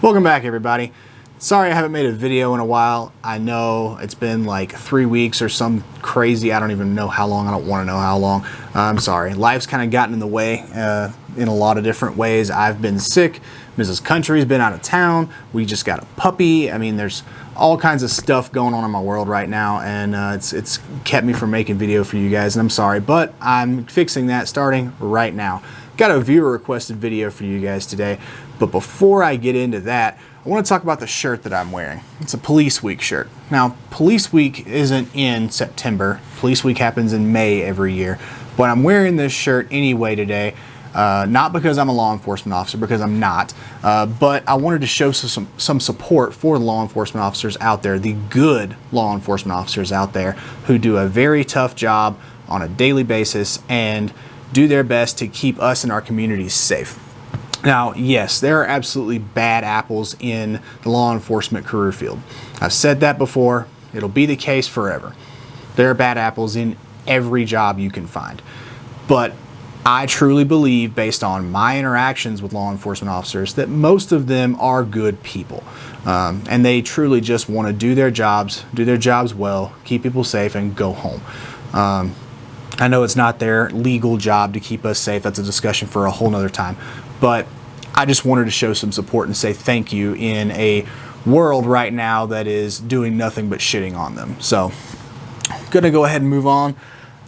Welcome back, everybody. Sorry I haven't made a video in a while. I know it's been like 3 weeks or some crazy, I don't even know how long, I don't want to know how long. I'm sorry. Life's kind of gotten in the way in a lot of different ways. I've been sick. Mrs. Country's been out of town. We just got a puppy. I mean, there's all kinds of stuff going on in my world right now, and it's kept me from making video for you guys, and I'm sorry, but I'm fixing that starting right now. Got a viewer requested video for you guys today, but before I get into that, I want to talk about the shirt that I'm wearing. It's a Police Week shirt. Now, Police Week isn't in September. Police Week happens in May every year, but I'm wearing this shirt anyway today. Not because I'm a law enforcement officer, because I'm not, but I wanted to show some support for the law enforcement officers out there, the good law enforcement officers out there who do a very tough job on a daily basis and do their best to keep us and our communities safe. Now, yes, there are absolutely bad apples in the law enforcement career field. I've said that before. It'll be the case forever. There are bad apples in every job you can find. But I truly believe, based on my interactions with law enforcement officers, that most of them are good people. And they truly just want to do their jobs well, keep people safe, and go home. I know it's not their legal job to keep us safe. That's a discussion for a whole nother time. But I just wanted to show some support and say thank you in a world right now that is doing nothing but shitting on them. So I'm going to go ahead and move on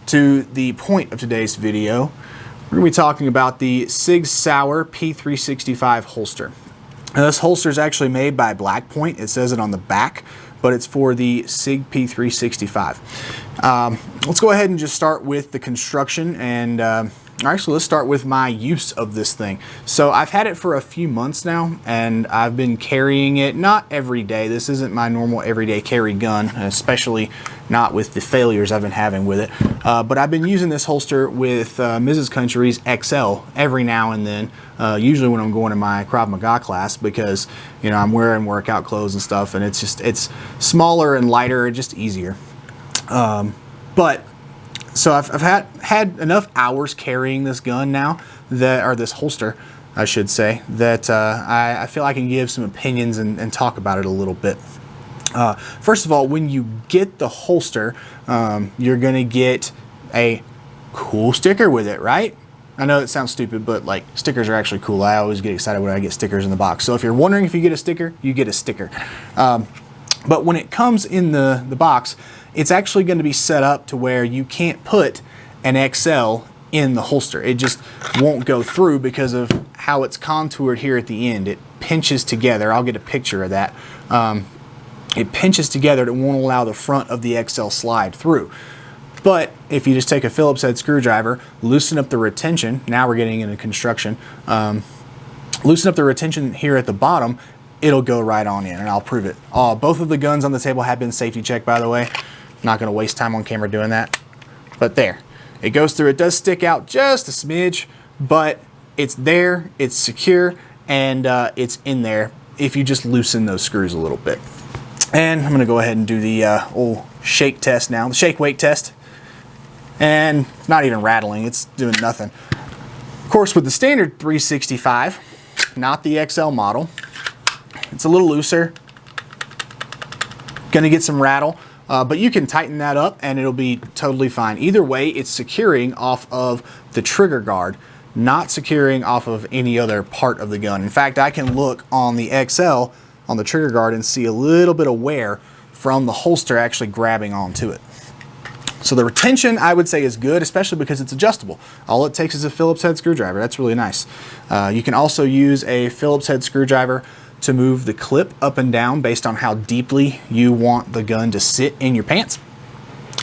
to the point of today's video. We're going to be talking about the Sig P365 holster. Now, this holster is actually made by Blackpoint. It says it on the back, but it's for the Sig P365. Let's go ahead and just start with the construction, and actually let's start with my use of this thing. So I've had it for a few months now, and I've been carrying it, not every day. This isn't my normal everyday carry gun, especially not with the failures I've been having with it. But I've been using this holster with Mrs. Country's XL every now and then, usually when I'm going to my Krav Maga class, because you know I'm wearing workout clothes and stuff, and it's smaller and lighter, just easier. So I've had enough hours carrying this gun now, or this holster, I should say, that I feel I can give some opinions and talk about it a little bit. First of all, when you get the holster, you're going to get a cool sticker with it, right? I know it sounds stupid, but like stickers are actually cool. I always get excited when I get stickers in the box. So if you're wondering if you get a sticker, you get a sticker. But when it comes in the box, it's actually going to be set up to where you can't put an XL in the holster. It just won't go through because of how it's contoured here at the end. It pinches together. I'll get a picture of that. It pinches together. It won't allow the front of the XL slide through. But if you just take a Phillips head screwdriver, loosen up the retention, now we're getting into construction, loosen up the retention here at the bottom, it'll go right on in, and I'll prove it. Both of the guns on the table have been safety checked, by the way. Not going to waste time on camera doing that. But there, it goes through. It does stick out just a smidge, but it's there, it's secure, and it's in there if you just loosen those screws a little bit. And I'm going to go ahead and do the old shake test now, the shake weight test. And it's not even rattling, it's doing nothing. Of course, with the standard 365, not the XL model, it's a little looser. Gonna get some rattle, but you can tighten that up and it'll be totally fine. Either way, it's securing off of the trigger guard, not securing off of any other part of the gun. In fact, I can look on the XL on the trigger guard and see a little bit of wear from the holster actually grabbing onto it. So the retention, I would say, is good, especially because it's adjustable. All it takes is a Phillips head screwdriver. That's really nice. You can also use a Phillips head screwdriver to move the clip up and down based on how deeply you want the gun to sit in your pants.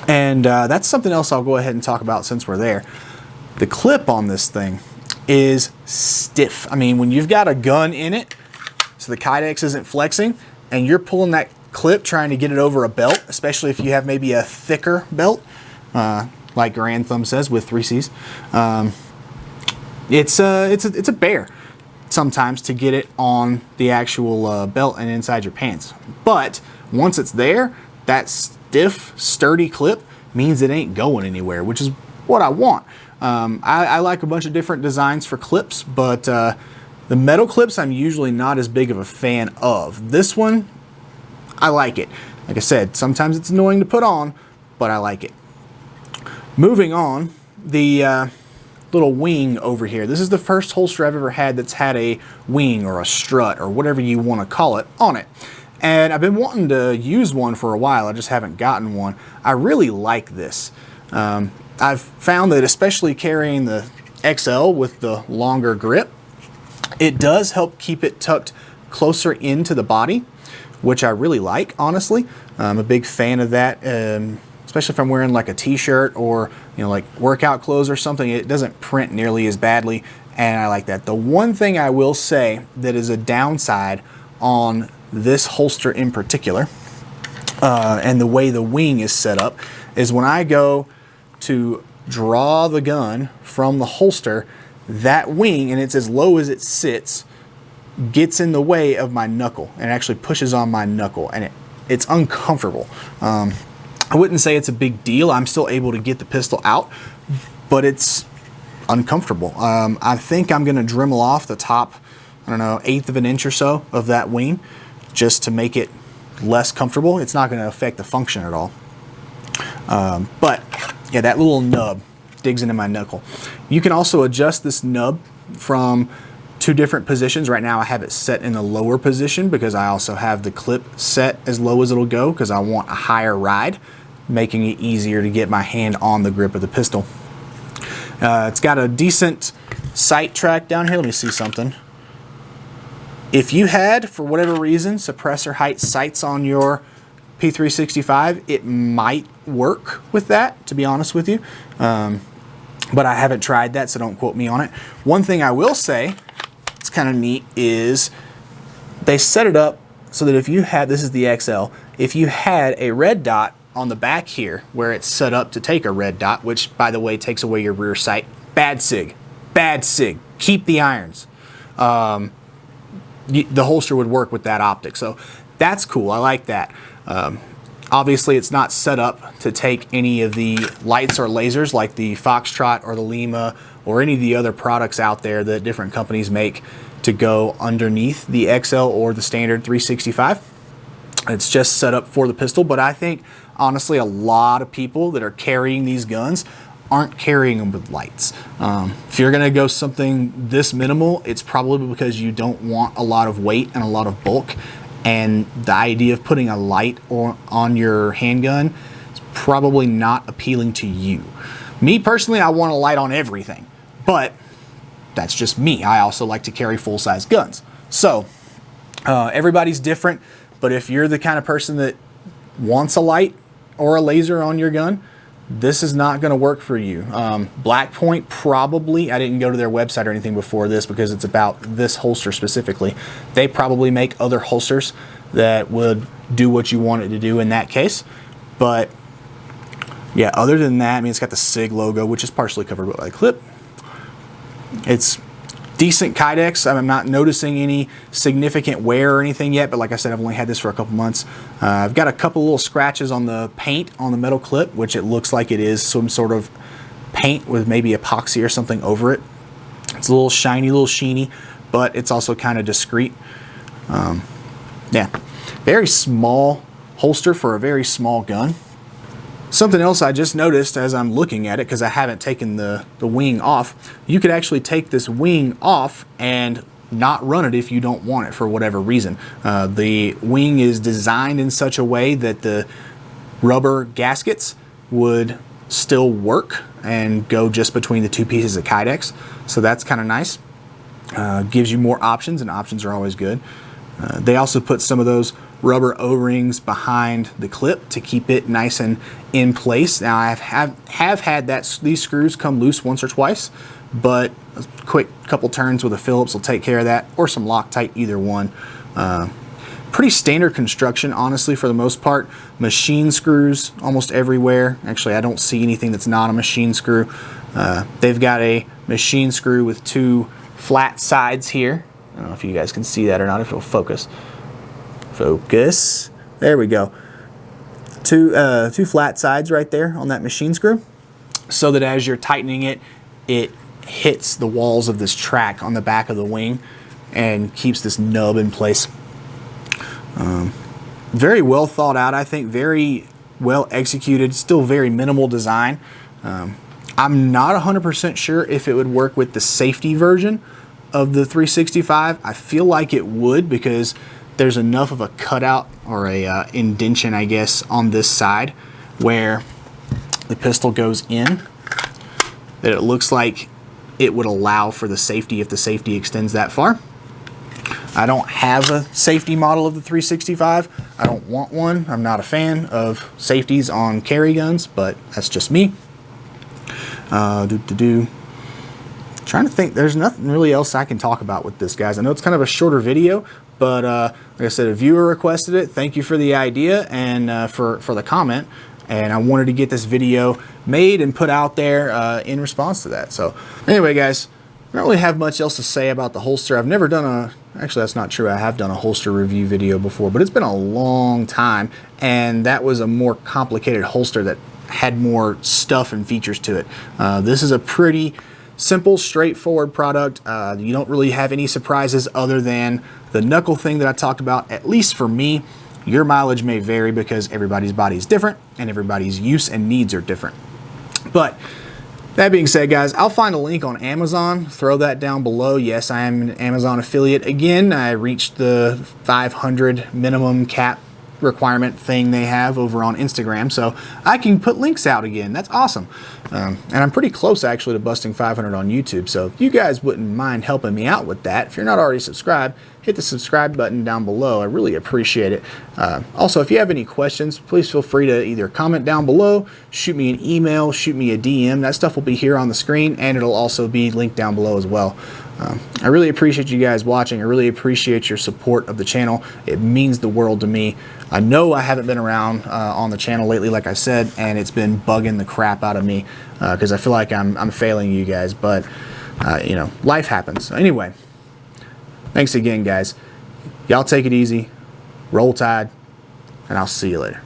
And that's something else I'll go ahead and talk about since we're there. The clip on this thing is stiff. I mean, when you've got a gun in it, so the Kydex isn't flexing, and you're pulling that clip trying to get it over a belt, especially if you have maybe a thicker belt, like Grand Thumb says, with 3 C's. It's a bear sometimes to get it on the actual belt and inside your pants. But once it's there, that stiff, sturdy clip means it ain't going anywhere, which is what I want. I like a bunch of different designs for clips, but The metal clips I'm usually not as big of a fan of. This one, I like it. Like I said, sometimes it's annoying to put on, but I like it. Moving on, the little wing over here. This is the first holster I've ever had that's had a wing or a strut or whatever you want to call it on it. And I've been wanting to use one for a while. I just haven't gotten one. I really like this. I've found that especially carrying the XL with the longer grip, it does help keep it tucked closer into the body, which I really like, honestly. I'm a big fan of that, especially if I'm wearing like a t-shirt or, you know, like workout clothes or something. It doesn't print nearly as badly, and I like that. The one thing I will say that is a downside on this holster in particular, and the way the wing is set up, is when I go to draw the gun from the holster, that wing, and it's as low as it sits, gets in the way of my knuckle and actually pushes on my knuckle, and it's uncomfortable. I wouldn't say it's a big deal. I'm still able to get the pistol out, but it's uncomfortable. I think I'm gonna Dremel off the top, I don't know, 1/8 of an inch or so of that wing just to make it less comfortable. It's not gonna affect the function at all. But yeah, that little nub digs into my knuckle. You can also adjust this nub from 2 different positions. Right now I have it set in the lower position because I also have the clip set as low as it'll go because I want a higher ride, making it easier to get my hand on the grip of the pistol. It's got a decent sight track down here. Let me see something. If you had, for whatever reason, suppressor height sights on your P365, it might work with that, to be honest with you. But I haven't tried that, so don't quote me on it. One thing I will say, it's kind of neat, is they set it up so that if you had, this is the XL, if you had a red dot on the back here where it's set up to take a red dot, which by the way takes away your rear sight, bad Sig, keep the irons. The holster would work with that optic, so that's cool. I like that. Obviously it's not set up to take any of the lights or lasers like the Foxtrot or the Lima or any of the other products out there that different companies make to go underneath the XL or the standard 365. It's just set up for the pistol, but I think honestly a lot of people that are carrying these guns aren't carrying them with lights. If you're gonna go something this minimal, it's probably because you don't want a lot of weight and a lot of bulk, and the idea of putting a light on your handgun is probably not appealing to you. Me personally, I want a light on everything, but that's just me. I also like to carry full-size guns. So everybody's different, but if you're the kind of person that wants a light or a laser on your gun, this is not going to work for you. Blackpoint probably, I didn't go to their website or anything before this because it's about this holster specifically. They probably make other holsters that would do what you want it to do in that case. But yeah, other than that, I mean, it's got the Sig logo, which is partially covered by a clip. It's decent Kydex. I'm not noticing any significant wear or anything yet, but like I said, I've only had this for a couple months. I've got a couple little scratches on the paint on the metal clip, which it looks like it is some sort of paint with maybe epoxy or something over it. It's a little shiny, a little sheeny, but it's also kind of discreet. Yeah, very small holster for a very small gun. Something else I just noticed as I'm looking at it, because I haven't taken the wing off, you could actually take this wing off and not run it if you don't want it for whatever reason. The wing is designed in such a way that the rubber gaskets would still work and go just between the 2 pieces of Kydex. So that's kind of nice. Gives you more options, and options are always good. They also put some of those rubber O-rings behind the clip to keep it nice and in place. Now I have had these screws come loose once or twice, but a quick couple turns with a Phillips will take care of that, or some Loctite, either one. Pretty standard construction, honestly, for the most part. Machine screws almost everywhere. Actually, I don't see anything that's not a machine screw. They've got a machine screw with 2 flat sides here. I don't know if you guys can see that or not, if it'll focus. Focus. There we go. Two flat sides right there on that machine screw, so that as you're tightening it, it hits the walls of this track on the back of the wing and keeps this nub in place. Very well thought out, I think, very well executed, still very minimal design. I'm not 100% sure if it would work with the safety version of the 365. I feel like it would, because there's enough of a cutout or a indention, I guess, on this side where the pistol goes in, that it looks like it would allow for the safety if the safety extends that far. I don't have a safety model of the 365. I don't want one. I'm not a fan of safeties on carry guns, but that's just me. Trying to think, there's nothing really else I can talk about with this, guys. I know it's kind of a shorter video, but like I said, a viewer requested it. Thank you for the idea and for the comment. And I wanted to get this video made and put out there in response to that. So anyway, guys, I don't really have much else to say about the holster. I've never done a, actually that's not true, I have done a holster review video before, but it's been a long time, and that was a more complicated holster that had more stuff and features to it. This is a pretty simple, straightforward product. You don't really have any surprises other than the knuckle thing that I talked about, at least for me. Your mileage may vary because everybody's body is different and everybody's use and needs are different. But that being said, guys, I'll find a link on Amazon, throw that down below. Yes, I am an Amazon affiliate. Again, I reached the 500 minimum cap requirement thing they have over on Instagram, so I can put links out again. That's awesome. And I'm pretty close actually to busting 500 on YouTube, so if you guys wouldn't mind helping me out with that, if you're not already subscribed, hit the subscribe button down below. I really appreciate it. Also, if you have any questions, please feel free to either comment down below, shoot me an email, shoot me a DM. That stuff will be here on the screen, and it'll also be linked down below as well. I really appreciate you guys watching. I really appreciate your support of the channel. It means the world to me. I know I haven't been around on the channel lately, like I said, and it's been bugging the crap out of me because I feel like I'm failing you guys, but you know, life happens. So anyway, thanks again, guys. Y'all take it easy, roll tide, and I'll see you later.